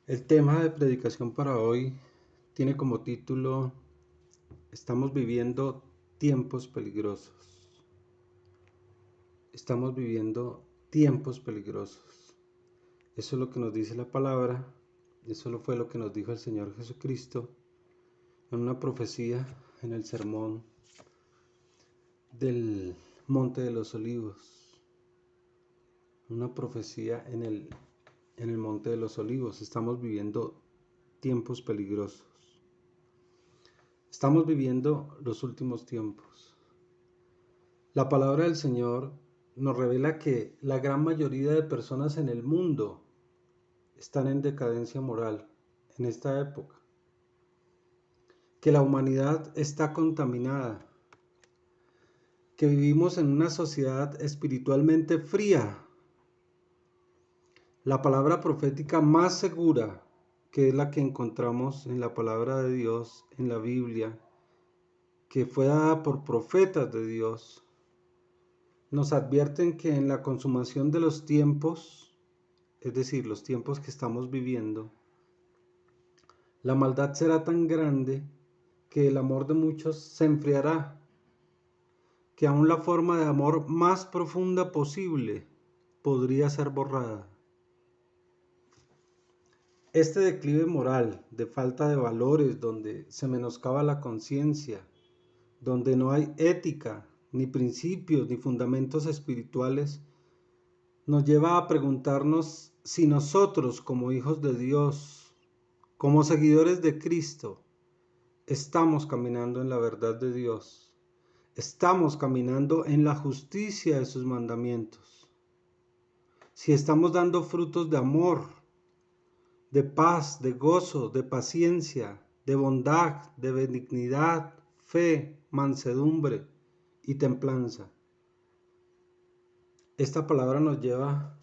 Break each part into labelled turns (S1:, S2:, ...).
S1: El tema de predicación para hoy tiene como título Estamos viviendo tiempos peligrosos. Estamos viviendo tiempos peligrosos. Eso es lo que nos dice la palabra. Eso fue lo que nos dijo el Señor Jesucristo en una profecía en el sermón del Monte de los Olivos. Una profecía en el Monte de los Olivos. Estamos viviendo tiempos peligrosos. Estamos viviendo los últimos tiempos. La palabra del Señor nos revela que la gran mayoría de personas en el mundo están en decadencia moral en esta época, que la humanidad está contaminada, que vivimos en una sociedad espiritualmente fría. La palabra profética más segura, que es la que encontramos en la palabra de Dios, en la Biblia, que fue dada por profetas de Dios, nos advierten que en la consumación de los tiempos, es decir, los tiempos que estamos viviendo, la maldad será tan grande que el amor de muchos se enfriará, que aún la forma de amor más profunda posible podría ser borrada. Este declive moral, de falta de valores, donde se menoscaba la conciencia, donde no hay ética, ni principios, ni fundamentos espirituales, nos lleva a preguntarnos si nosotros, como hijos de Dios, como seguidores de Cristo, estamos caminando en la verdad de Dios, estamos caminando en la justicia de sus mandamientos, si estamos dando frutos de amor, de paz, de gozo, de paciencia, de bondad, de benignidad, fe, mansedumbre y templanza. Esta palabra nos lleva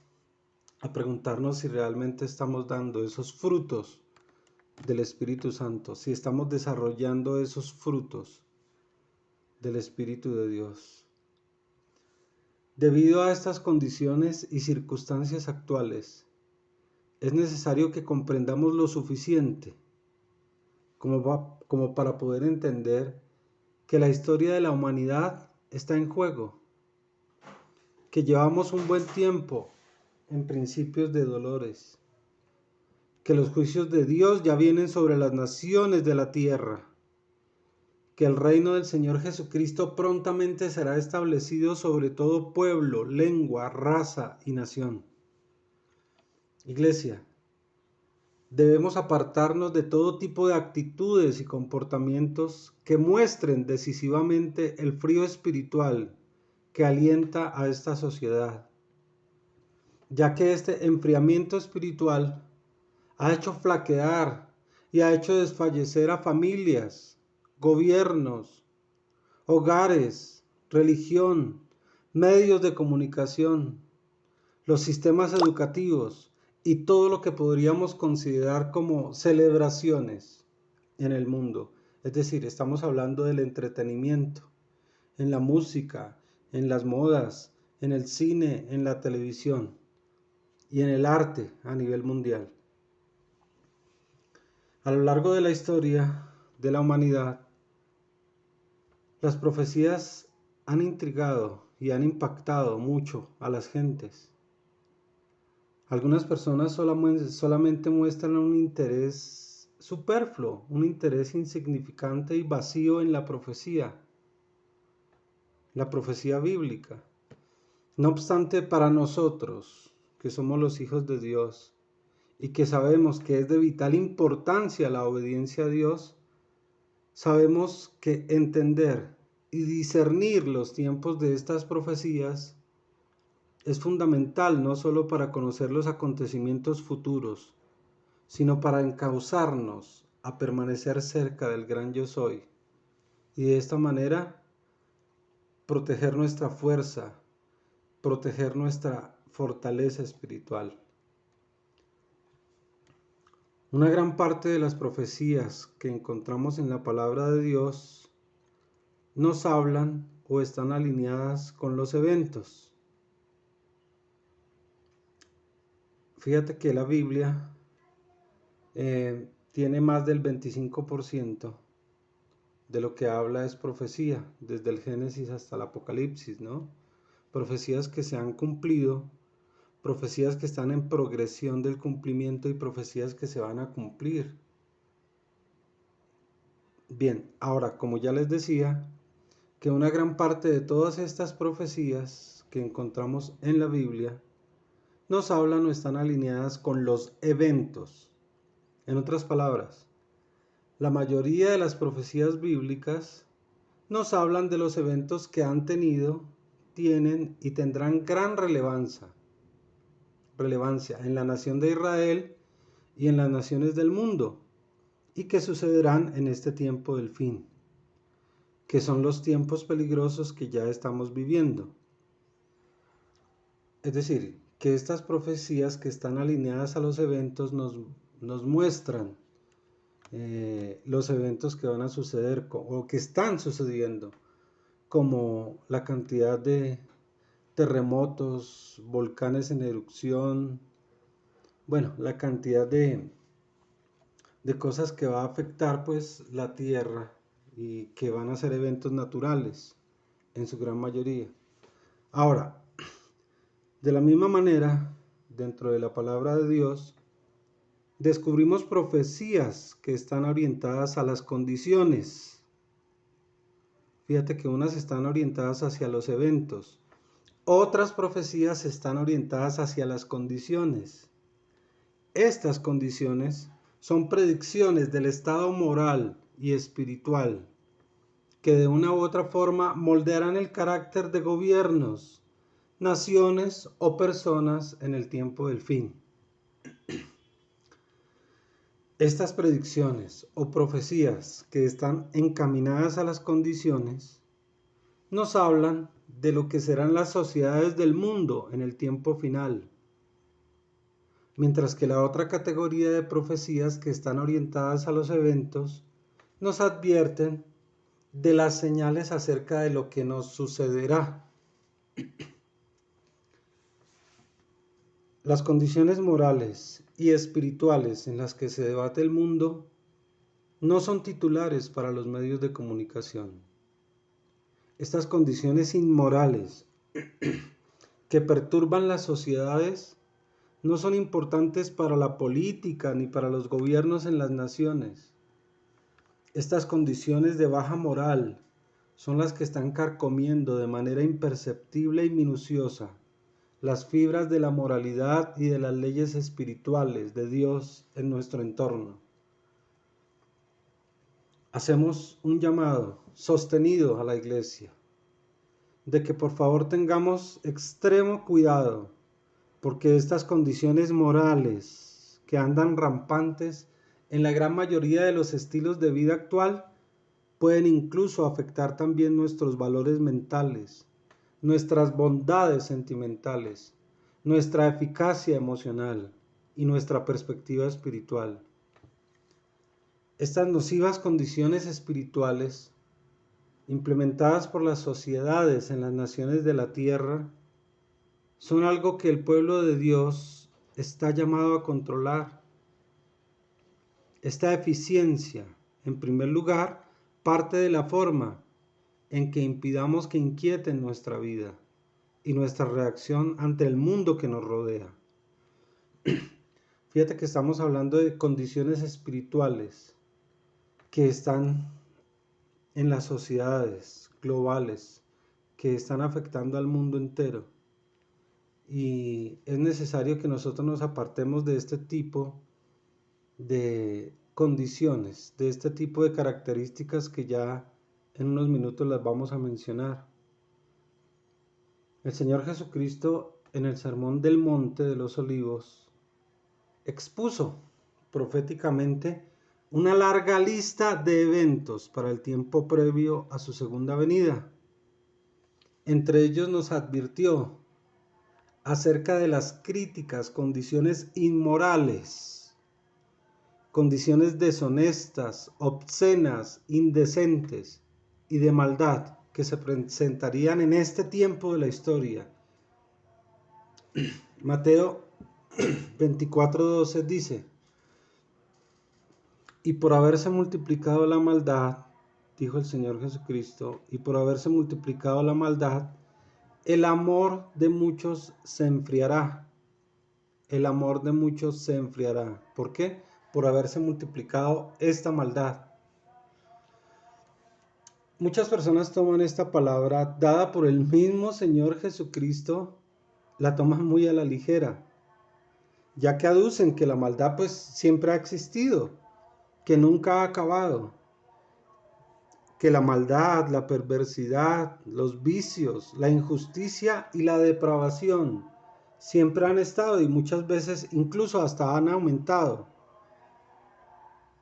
S1: a preguntarnos si realmente estamos dando esos frutos del Espíritu Santo, si estamos desarrollando esos frutos del Espíritu de Dios. Debido a estas condiciones y circunstancias actuales, es necesario que comprendamos lo suficiente como para poder entender que la historia de la humanidad está en juego, que llevamos un buen tiempo en principios de dolores, que los juicios de Dios ya vienen sobre las naciones de la tierra, que el reino del Señor Jesucristo prontamente será establecido sobre todo pueblo, lengua, raza y nación. Iglesia, debemos apartarnos de todo tipo de actitudes y comportamientos que muestren decisivamente el frío espiritual que alienta a esta sociedad, ya que este enfriamiento espiritual ha hecho flaquear y ha hecho desfallecer a familias, gobiernos, hogares, religión, medios de comunicación, los sistemas educativos y todo lo que podríamos considerar como celebraciones en el mundo. Es decir, estamos hablando del entretenimiento, en la música, en las modas, en el cine, en la televisión y en el arte a nivel mundial. A lo largo de la historia de la humanidad, las profecías han intrigado y han impactado mucho a las gentes. Algunas personas solamente muestran un interés superfluo, un interés insignificante y vacío en la profecía bíblica. No obstante, para nosotros, que somos los hijos de Dios y que sabemos que es de vital importancia la obediencia a Dios, sabemos que entender y discernir los tiempos de estas profecías es fundamental no solo para conocer los acontecimientos futuros, sino para encauzarnos a permanecer cerca del gran yo soy y de esta manera proteger nuestra fuerza, proteger nuestra fortaleza espiritual. Una gran parte de las profecías que encontramos en la palabra de Dios nos hablan o están alineadas con los eventos. Fíjate que la Biblia tiene más del 25% de lo que habla es profecía, desde el Génesis hasta el Apocalipsis, ¿no? Profecías que se han cumplido, profecías que están en progresión del cumplimiento y profecías que se van a cumplir. Bien, ahora, como ya les decía, que una gran parte de todas estas profecías que encontramos en la Biblia nos hablan o están alineadas con los eventos. En otras palabras, la mayoría de las profecías bíblicas nos hablan de los eventos que han tenido, tienen y tendrán gran relevancia en la nación de Israel y en las naciones del mundo, y que sucederán en este tiempo del fin, que son los tiempos peligrosos que ya estamos viviendo. Es decir, que estas profecías que están alineadas a los eventos nos muestran los eventos que van a suceder o que están sucediendo, como la cantidad de terremotos, volcanes en erupción, bueno, la cantidad de cosas que va a afectar pues la Tierra y que van a ser eventos naturales en su gran mayoría. Ahora, de la misma manera, dentro de la palabra de Dios, descubrimos profecías que están orientadas a las condiciones. Fíjate que unas están orientadas hacia los eventos, otras profecías están orientadas hacia las condiciones. Estas condiciones son predicciones del estado moral y espiritual que de una u otra forma moldearán el carácter de gobiernos, naciones o personas en el tiempo del fin. Estas predicciones o profecías que están encaminadas a las condiciones nos hablan de lo que serán las sociedades del mundo en el tiempo final, mientras que la otra categoría de profecías que están orientadas a los eventos nos advierten de las señales acerca de lo que nos sucederá. Las condiciones morales y espirituales en las que se debate el mundo no son titulares para los medios de comunicación. Estas condiciones inmorales que perturban las sociedades no son importantes para la política ni para los gobiernos en las naciones. Estas condiciones de baja moral son las que están carcomiendo de manera imperceptible y minuciosa las fibras de la moralidad y de las leyes espirituales de Dios en nuestro entorno. Hacemos un llamado sostenido a la Iglesia de que por favor tengamos extremo cuidado, porque estas condiciones morales que andan rampantes en la gran mayoría de los estilos de vida actual pueden incluso afectar también nuestros valores mentales, nuestras bondades sentimentales, nuestra eficacia emocional y nuestra perspectiva espiritual. Estas nocivas condiciones espirituales, implementadas por las sociedades en las naciones de la tierra, son algo que el pueblo de Dios está llamado a controlar. Esta eficiencia, en primer lugar, parte de la forma en que impidamos que inquieten nuestra vida y nuestra reacción ante el mundo que nos rodea. Fíjate que estamos hablando de condiciones espirituales que están en las sociedades globales, que están afectando al mundo entero. Y es necesario que nosotros nos apartemos de este tipo de condiciones, de este tipo de características que ya en unos minutos las vamos a mencionar. El Señor Jesucristo en el Sermón del Monte de los Olivos expuso proféticamente una larga lista de eventos para el tiempo previo a su segunda venida. Entre ellos nos advirtió acerca de las críticas condiciones inmorales, condiciones deshonestas, obscenas, indecentes y de maldad que se presentarían en este tiempo de la historia. Mateo 24:12 dice: Y por haberse multiplicado la maldad, dijo el Señor Jesucristo, y por haberse multiplicado la maldad, el amor de muchos se enfriará. El amor de muchos se enfriará. ¿Por qué? Por haberse multiplicado esta maldad. Muchas personas toman esta palabra dada por el mismo Señor Jesucristo, la toman muy a la ligera, ya que aducen que la maldad pues siempre ha existido, que nunca ha acabado, que la maldad, la perversidad, los vicios, la injusticia y la depravación siempre han estado y muchas veces incluso hasta han aumentado.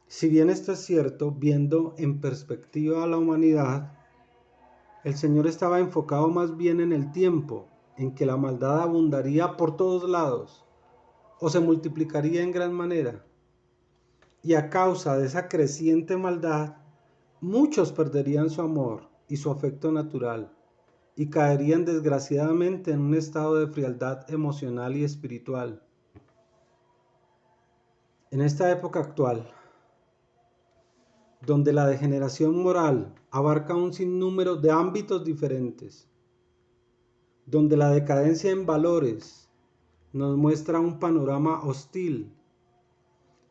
S1: Si bien esto es cierto, viendo en perspectiva a la humanidad, el Señor estaba enfocado más bien en el tiempo, en que la maldad abundaría por todos lados o se multiplicaría en gran manera. Y a causa de esa creciente maldad, muchos perderían su amor y su afecto natural y caerían desgraciadamente en un estado de frialdad emocional y espiritual. En esta época actual, donde la degeneración moral abarca un sinnúmero de ámbitos diferentes, donde la decadencia en valores nos muestra un panorama hostil,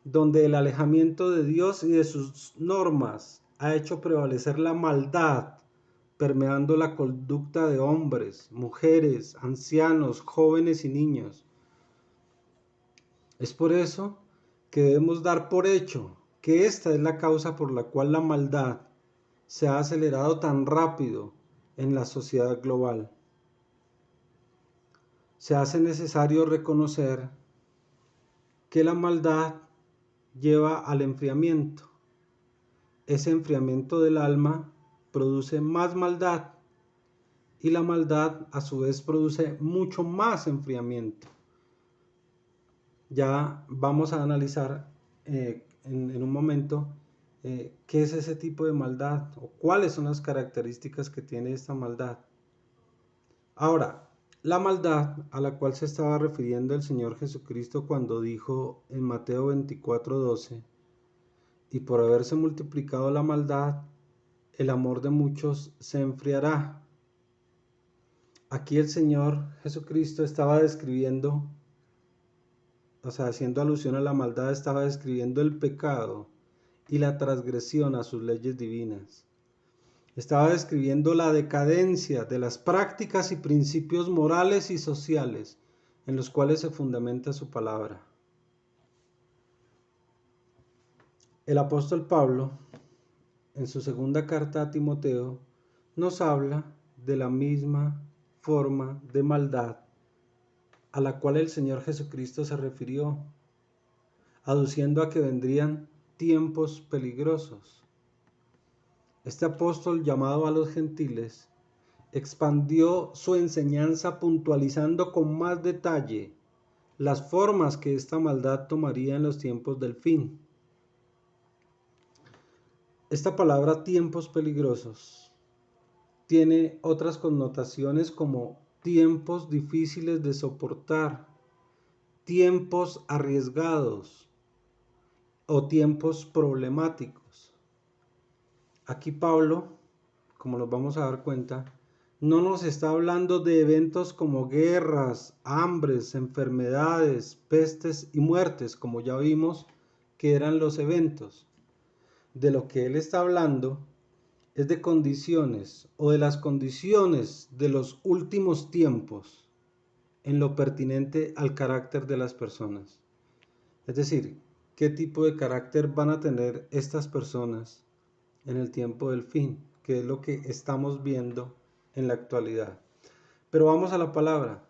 S1: donde el alejamiento de Dios y de sus normas ha hecho prevalecer la maldad, permeando la conducta de hombres, mujeres, ancianos, jóvenes y niños. Es por eso que debemos dar por hecho que esta es la causa por la cual la maldad se ha acelerado tan rápido en la sociedad global. Se hace necesario reconocer que la maldad lleva al enfriamiento. Ese enfriamiento del alma produce más maldad y la maldad a su vez produce mucho más enfriamiento. Ya vamos a analizar en un momento qué es ese tipo de maldad o cuáles son las características que tiene esta maldad. Ahora, la maldad a la cual se estaba refiriendo el Señor Jesucristo cuando dijo en Mateo 24:12, y por haberse multiplicado la maldad, el amor de muchos se enfriará. Aquí el Señor Jesucristo estaba describiendo, o sea, haciendo alusión a la maldad, estaba describiendo el pecado y la transgresión a sus leyes divinas. Estaba describiendo la decadencia de las prácticas y principios morales y sociales en los cuales se fundamenta su palabra. El apóstol Pablo, en su segunda carta a Timoteo, nos habla de la misma forma de maldad a la cual el Señor Jesucristo se refirió, aduciendo a que vendrían tiempos peligrosos. Este apóstol, llamado a los gentiles, expandió su enseñanza puntualizando con más detalle las formas que esta maldad tomaría en los tiempos del fin. Esta palabra tiempos peligrosos tiene otras connotaciones como tiempos difíciles de soportar, tiempos arriesgados o tiempos problemáticos. Aquí Pablo, como nos vamos a dar cuenta, no nos está hablando de eventos como guerras, hambres, enfermedades, pestes y muertes, como ya vimos que eran los eventos. De lo que él está hablando es de condiciones o de las condiciones de los últimos tiempos en lo pertinente al carácter de las personas. Es decir, qué tipo de carácter van a tener estas personas en el tiempo del fin, que es lo que estamos viendo en la actualidad. Pero vamos a la palabra.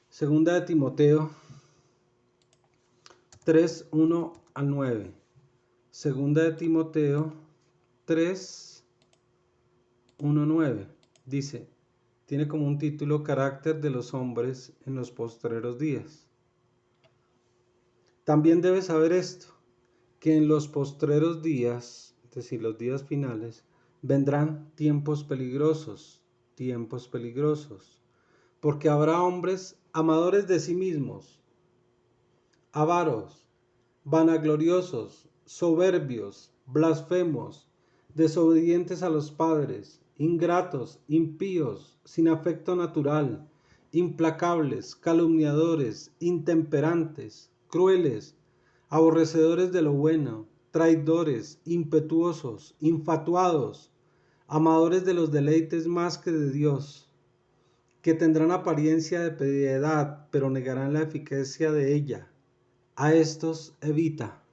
S1: Segunda de Timoteo 3, 1 al 9. Segunda de Timoteo 3, 1, 9. Dice, tiene como un título Carácter de los hombres en los postreros días. También debes saber esto, que en los postreros días, es decir, los días finales, vendrán tiempos peligrosos, porque habrá hombres amadores de sí mismos, avaros, vanagloriosos, soberbios, blasfemos, desobedientes a los padres, ingratos, impíos, sin afecto natural, implacables, calumniadores, intemperantes, crueles, aborrecedores de lo bueno, traidores, impetuosos, infatuados, amadores de los deleites más que de Dios, que tendrán apariencia de piedad, pero negarán la eficacia de ella. A estos evita.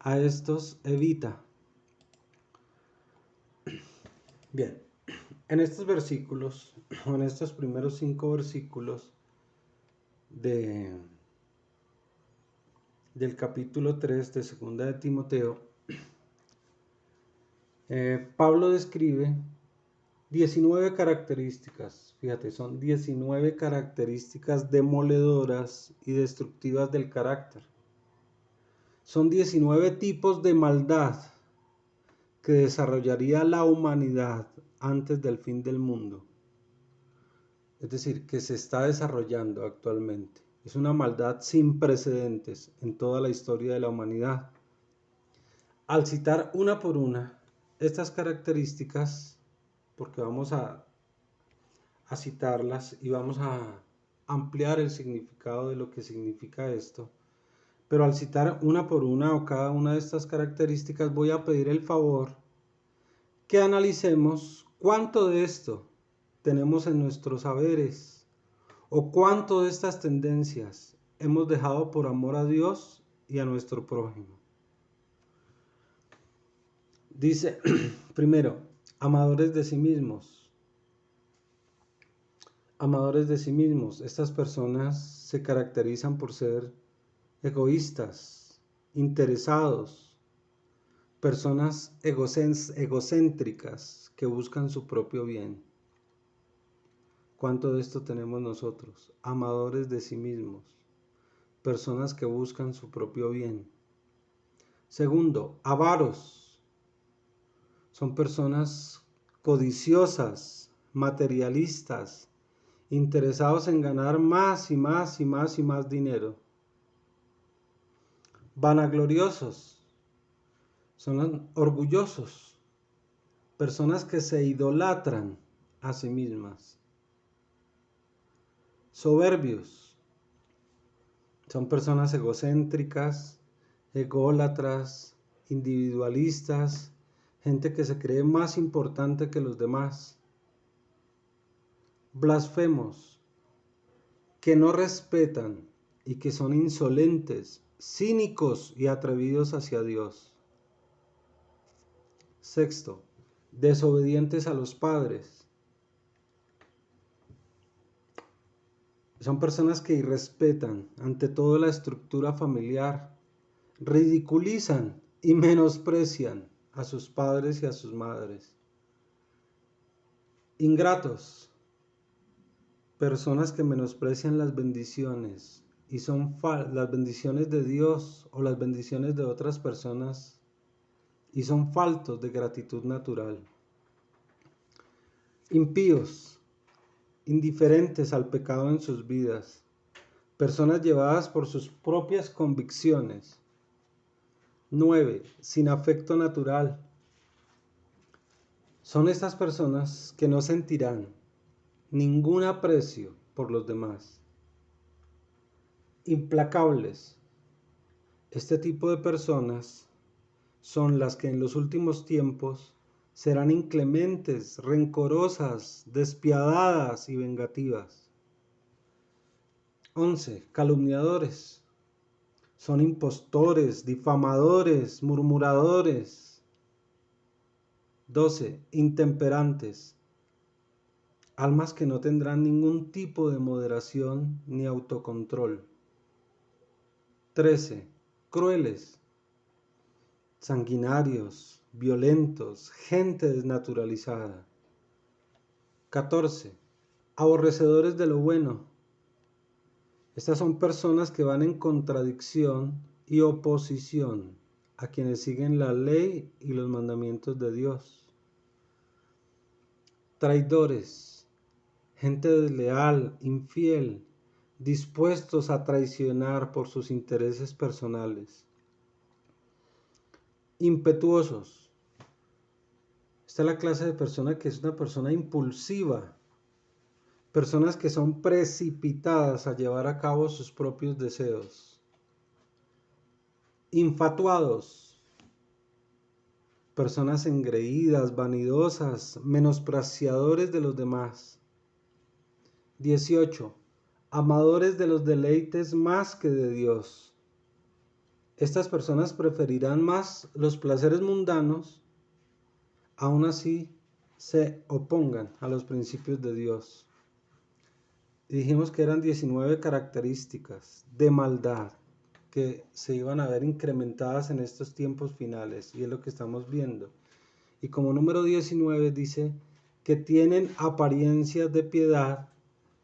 S1: A estos evita. Bien, en estos versículos, o en estos primeros 5 versículos del capítulo 3 de Segunda de Timoteo, Pablo describe 19 características, fíjate, son 19 características demoledoras y destructivas del carácter. Son 19 tipos de maldad que desarrollaría la humanidad antes del fin del mundo. Es decir, que se está desarrollando actualmente. Es una maldad sin precedentes en toda la historia de la humanidad. Al citar una por una estas características, porque vamos a citarlas y vamos a ampliar el significado de lo que significa esto, pero al citar una por una o cada una de estas características voy a pedir el favor que analicemos cuánto de esto tenemos en nuestros saberes o cuánto de estas tendencias hemos dejado por amor a Dios y a nuestro prójimo. Dice, primero, amadores de sí mismos. Amadores de sí mismos. Estas personas se caracterizan por ser egoístas, interesados, personas egocéntricas que buscan su propio bien. ¿Cuánto de esto tenemos nosotros? Amadores de sí mismos, personas que buscan su propio bien. Segundo, avaros. Son personas codiciosas, materialistas, interesados en ganar más y más y más y más dinero. Vanagloriosos. Son orgullosos, personas que se idolatran a sí mismas. Soberbios, son personas egocéntricas, ególatras, individualistas, gente que se cree más importante que los demás. Blasfemos, que no respetan y que son insolentes, cínicos y atrevidos hacia Dios. Sexto, desobedientes a los padres. Son personas que irrespetan ante todo la estructura familiar, ridiculizan y menosprecian a sus padres y a sus madres. Ingratos, personas que menosprecian las bendiciones y son las bendiciones de Dios o las bendiciones de otras personas y son faltos de gratitud natural. Impíos, indiferentes al pecado en sus vidas, personas llevadas por sus propias convicciones. 9. Sin afecto natural. Son estas personas que no sentirán ningún aprecio por los demás. Implacables. Este tipo de personas son las que en los últimos tiempos serán inclementes, rencorosas, despiadadas y vengativas. 11. Calumniadores. Son impostores, difamadores, murmuradores. 12. Intemperantes. Almas que no tendrán ningún tipo de moderación ni autocontrol. 13. Crueles. Sanguinarios, violentos, gente desnaturalizada. 14. Aborrecedores de lo bueno. Estas son personas que van en contradicción y oposición a quienes siguen la ley y los mandamientos de Dios. Traidores, gente desleal, infiel, dispuestos a traicionar por sus intereses personales. impetuosos. Esta es la clase de persona que es una persona impulsiva, personas que son precipitadas a llevar a cabo sus propios deseos. Infatuados, personas engreídas, vanidosas, menospreciadores de los demás. 18. Amadores de los deleites más que de Dios. Estas personas preferirán más los placeres mundanos, aún así se opongan a los principios de Dios. Y dijimos que eran 19 características de maldad que se iban a ver incrementadas en estos tiempos finales, y es lo que estamos viendo. Y como número 19 dice que tienen apariencias de piedad,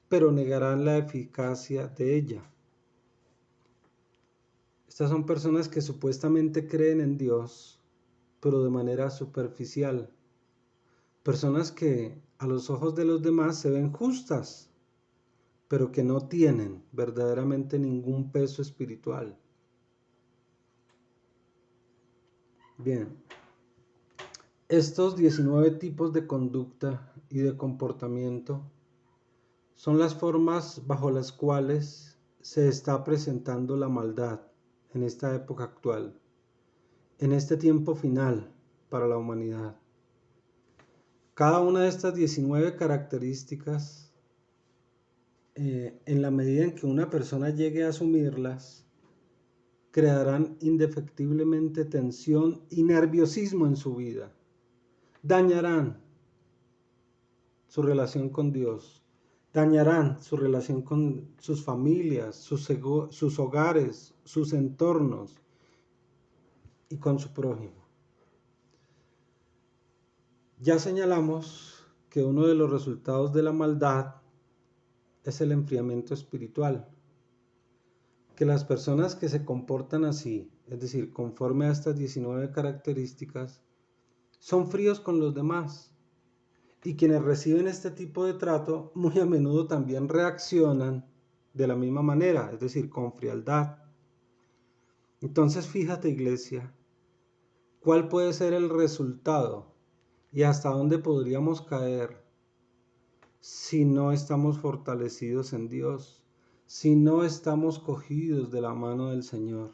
S1: pero negarán la eficacia de ella. Estas son personas que supuestamente creen en Dios, pero de manera superficial. Personas que a los ojos de los demás se ven justas, pero que no tienen verdaderamente ningún peso espiritual. Bien, estos 19 tipos de conducta y de comportamiento son las formas bajo las cuales se está presentando la maldad en esta época actual, en este tiempo final para la humanidad. Cada una de estas 19 características, en la medida en que una persona llegue a asumirlas, crearán indefectiblemente tensión y nerviosismo en su vida. Dañarán su relación con Dios, dañarán su relación con sus familias, sus hogares, sus entornos y con su prójimo. Ya señalamos que uno de los resultados de la maldad es el enfriamiento espiritual. Que las personas que se comportan así, es decir, conforme a estas 19 características, son fríos con los demás. Y quienes reciben este tipo de trato muy a menudo también reaccionan de la misma manera, es decir, con frialdad. Entonces fíjate, iglesia, ¿cuál puede ser el resultado y hasta dónde podríamos caer si no estamos fortalecidos en Dios, si no estamos cogidos de la mano del Señor?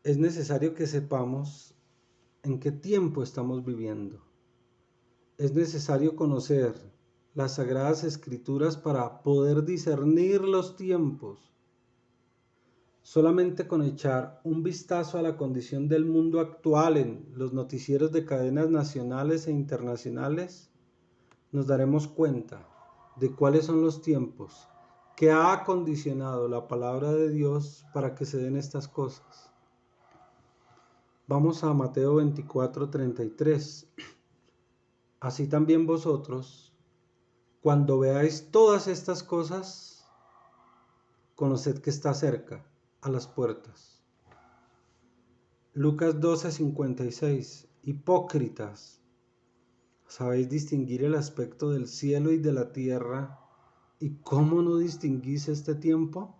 S1: Es necesario que sepamos en qué tiempo estamos viviendo. Es necesario conocer las Sagradas Escrituras para poder discernir los tiempos. Solamente con echar un vistazo a la condición del mundo actual en los noticieros de cadenas nacionales e internacionales, nos daremos cuenta de cuáles son los tiempos que ha acondicionado la palabra de Dios para que se den estas cosas. Vamos a Mateo 24:33. Así también vosotros, cuando veáis todas estas cosas, conoced que está cerca, a las puertas. Lucas 12:56. Hipócritas, ¿sabéis distinguir el aspecto del cielo y de la tierra? ¿Y cómo no distinguís este tiempo?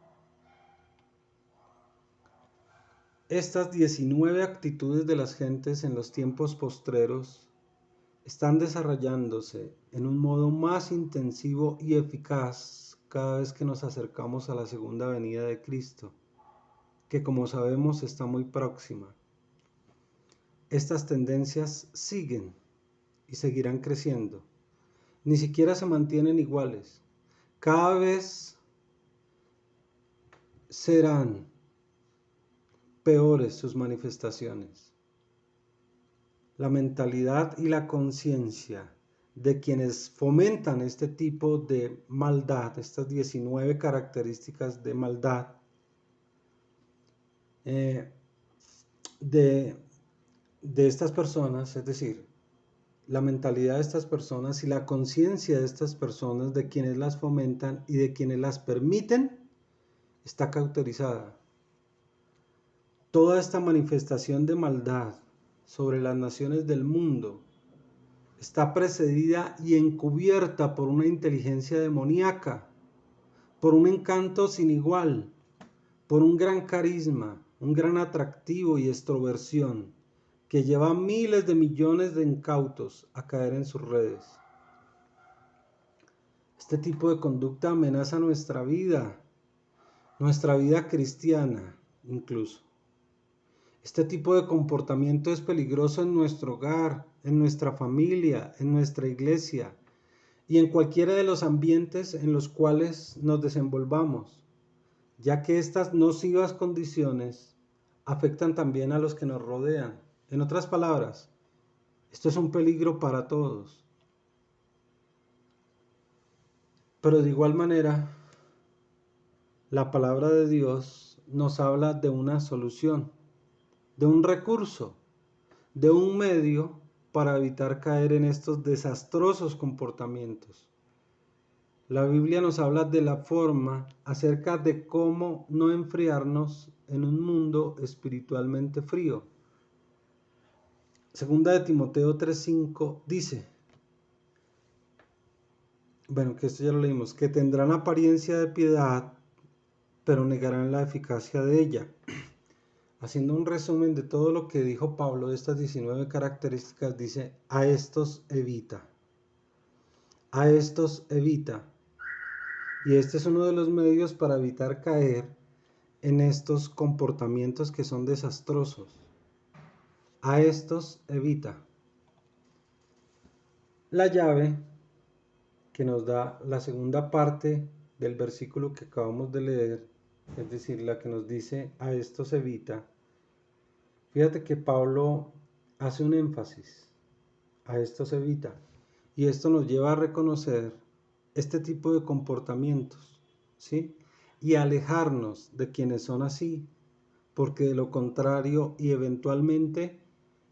S1: Estas 19 actitudes de las gentes en los tiempos postreros están desarrollándose en un modo más intensivo y eficaz cada vez que nos acercamos a la segunda venida de Cristo, que como sabemos está muy próxima. Estas tendencias siguen y seguirán creciendo. Ni siquiera se mantienen iguales. Cada vez serán peores sus manifestaciones. La mentalidad y la conciencia de quienes fomentan este tipo de maldad, estas 19 características de maldad, de estas personas, es decir, la mentalidad de estas personas y la conciencia de estas personas, de quienes las fomentan y de quienes las permiten, está cauterizada. Toda esta manifestación de maldad sobre las naciones del mundo está precedida y encubierta por una inteligencia demoníaca, por un encanto sin igual, por un gran carisma, un gran atractivo y extroversión que lleva a miles de millones de incautos a caer en sus redes. Este tipo de conducta amenaza nuestra vida cristiana incluso. Este tipo de comportamiento es peligroso en nuestro hogar, en nuestra familia, en nuestra iglesia y en cualquiera de los ambientes en los cuales nos desenvolvamos, ya que estas nocivas condiciones afectan también a los que nos rodean. En otras palabras, esto es un peligro para todos. Pero de igual manera, la palabra de Dios nos habla de una solución, de un recurso, de un medio para evitar caer en estos desastrosos comportamientos. La Biblia nos habla de la forma acerca de cómo no enfriarnos en un mundo espiritualmente frío. Segunda de Timoteo 3:5 dice, que esto ya lo leímos, que tendrán apariencia de piedad, pero negarán la eficacia de ella. Haciendo un resumen de todo lo que dijo Pablo de estas 19 características, dice, a estos evita. A estos evita. Y este es uno de los medios para evitar caer en estos comportamientos que son desastrosos. A estos evita. La llave que nos da la segunda parte del versículo que acabamos de leer, es decir, la que nos dice a estos evita. Fíjate que Pablo hace un énfasis, a estos evita, y esto nos lleva a reconocer este tipo de comportamientos, ¿sí? Y alejarnos de quienes son así, porque de lo contrario y eventualmente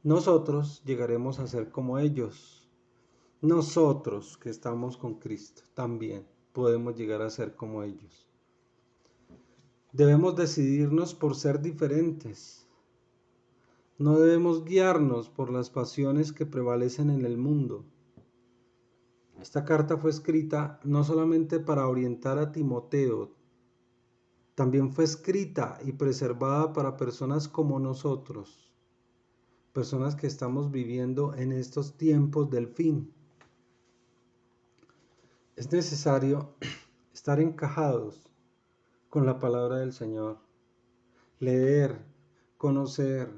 S1: nosotros llegaremos a ser como ellos. Nosotros que estamos con Cristo también podemos llegar a ser como ellos. Debemos decidirnos por ser diferentes. No debemos guiarnos por las pasiones que prevalecen en el mundo. Esta carta fue escrita no solamente para orientar a Timoteo, también fue escrita y preservada para personas como nosotros, personas que estamos viviendo en estos tiempos del fin. Es necesario estar encajados con la palabra del Señor, leer, conocer,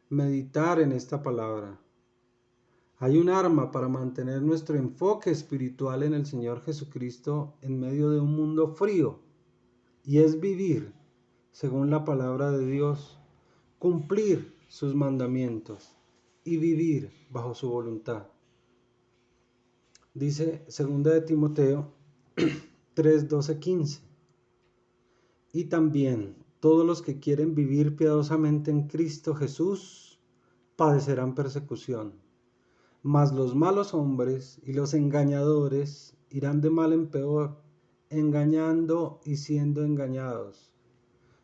S1: meditar en esta palabra. Hay un arma para mantener nuestro enfoque espiritual en el Señor Jesucristo en medio de un mundo frío, y es vivir según la palabra de Dios, cumplir sus mandamientos y vivir bajo su voluntad. Dice 2 de Timoteo 3, 12, 15. Y también todos los que quieren vivir piadosamente en Cristo Jesús padecerán persecución. Mas los malos hombres y los engañadores irán de mal en peor, engañando y siendo engañados.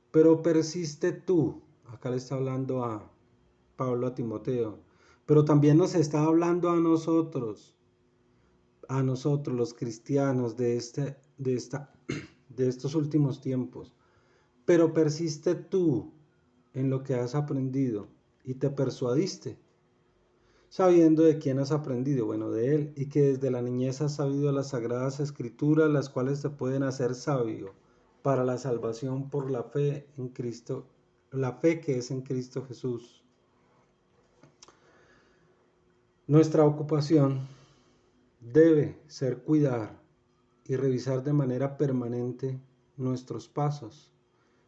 S1: Pero persiste tú, acá le está hablando a Pablo a Timoteo, pero también nos está hablando a nosotros los cristianos de estos últimos tiempos. Pero persiste tú en lo que has aprendido y te persuadiste, sabiendo de quién has aprendido, de él, y que desde la niñez has sabido las sagradas escrituras, las cuales te pueden hacer sabio para la salvación por la fe en Cristo, la fe que es en Cristo Jesús. Nuestra ocupación debe ser cuidar y revisar de manera permanente nuestros pasos,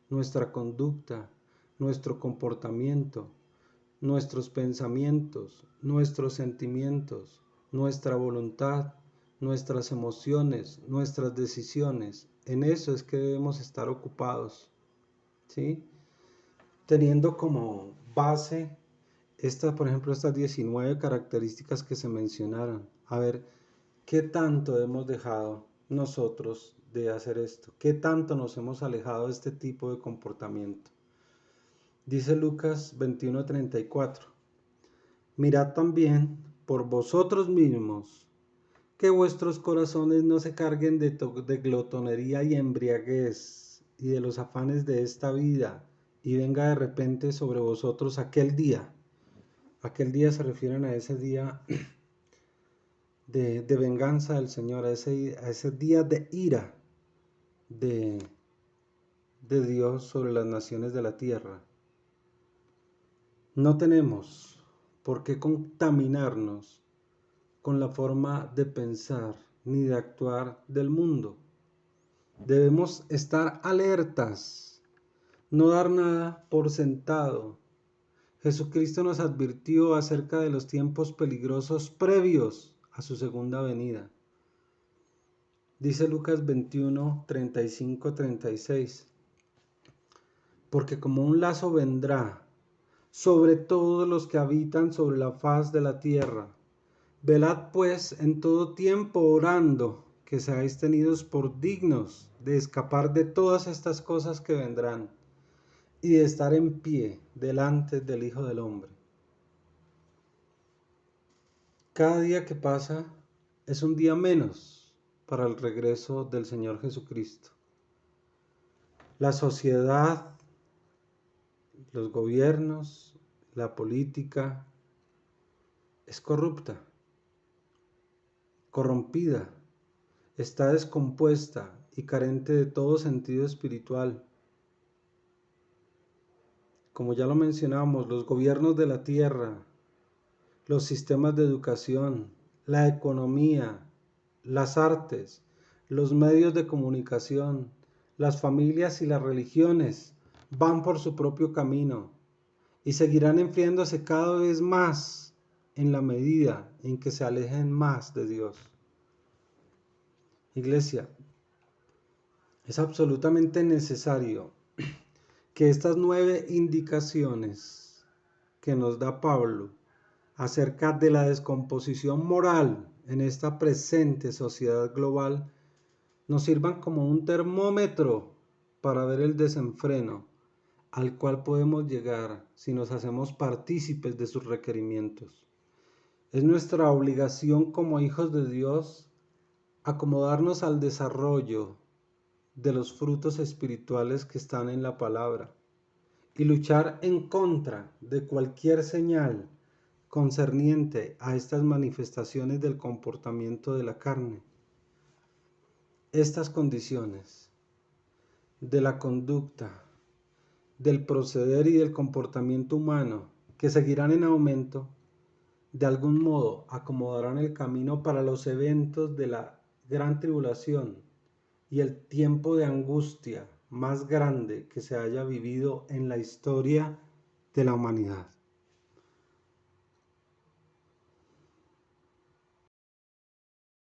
S1: nuestra conducta, nuestro comportamiento, nuestros pensamientos, nuestros sentimientos, nuestra voluntad, nuestras emociones, nuestras decisiones. En eso es que debemos estar ocupados, ¿sí? Teniendo como base por ejemplo, estas 19 características que se mencionaron. A ver, ¿qué tanto hemos dejado nosotros de hacer esto? ¿Qué tanto nos hemos alejado de este tipo de comportamiento? Dice Lucas 21:34. Mirad también por vosotros mismos que vuestros corazones no se carguen de glotonería y embriaguez y de los afanes de esta vida y venga de repente sobre vosotros aquel día. Aquel día se refieren a ese día de venganza del Señor, a ese día de ira de Dios sobre las naciones de la tierra. No tenemos por qué contaminarnos con la forma de pensar ni de actuar del mundo. Debemos estar alertas, no dar nada por sentado. Jesucristo nos advirtió acerca de los tiempos peligrosos previos a su segunda venida. Dice Lucas 21, 35, 36. Porque como un lazo vendrá sobre todos los que habitan sobre la faz de la tierra. Velad pues en todo tiempo orando, que seáis tenidos por dignos de escapar de todas estas cosas que vendrán y de estar en pie delante del Hijo del Hombre. Cada día que pasa es un día menos para el regreso del Señor Jesucristo. La sociedad, los gobiernos, la política es corrupta, corrompida, está descompuesta y carente de todo sentido espiritual. Como ya lo mencionamos, los gobiernos de la tierra, los sistemas de educación, la economía, las artes, los medios de comunicación, las familias y las religiones van por su propio camino y seguirán enfriándose cada vez más en la medida en que se alejen más de Dios. Iglesia, es absolutamente necesario que estas 9 indicaciones que nos da Pablo acerca de la descomposición moral en esta presente sociedad global nos sirvan como un termómetro para ver el desenfreno al cual podemos llegar si nos hacemos partícipes de sus requerimientos. Es nuestra obligación como hijos de Dios acomodarnos al desarrollo de los frutos espirituales que están en la palabra y luchar en contra de cualquier señal concerniente a estas manifestaciones del comportamiento de la carne. Estas condiciones de la conducta, del proceder y del comportamiento humano que seguirán en aumento, de algún modo acomodarán el camino para los eventos de la gran tribulación y el tiempo de angustia más grande que se haya vivido en la historia de la humanidad.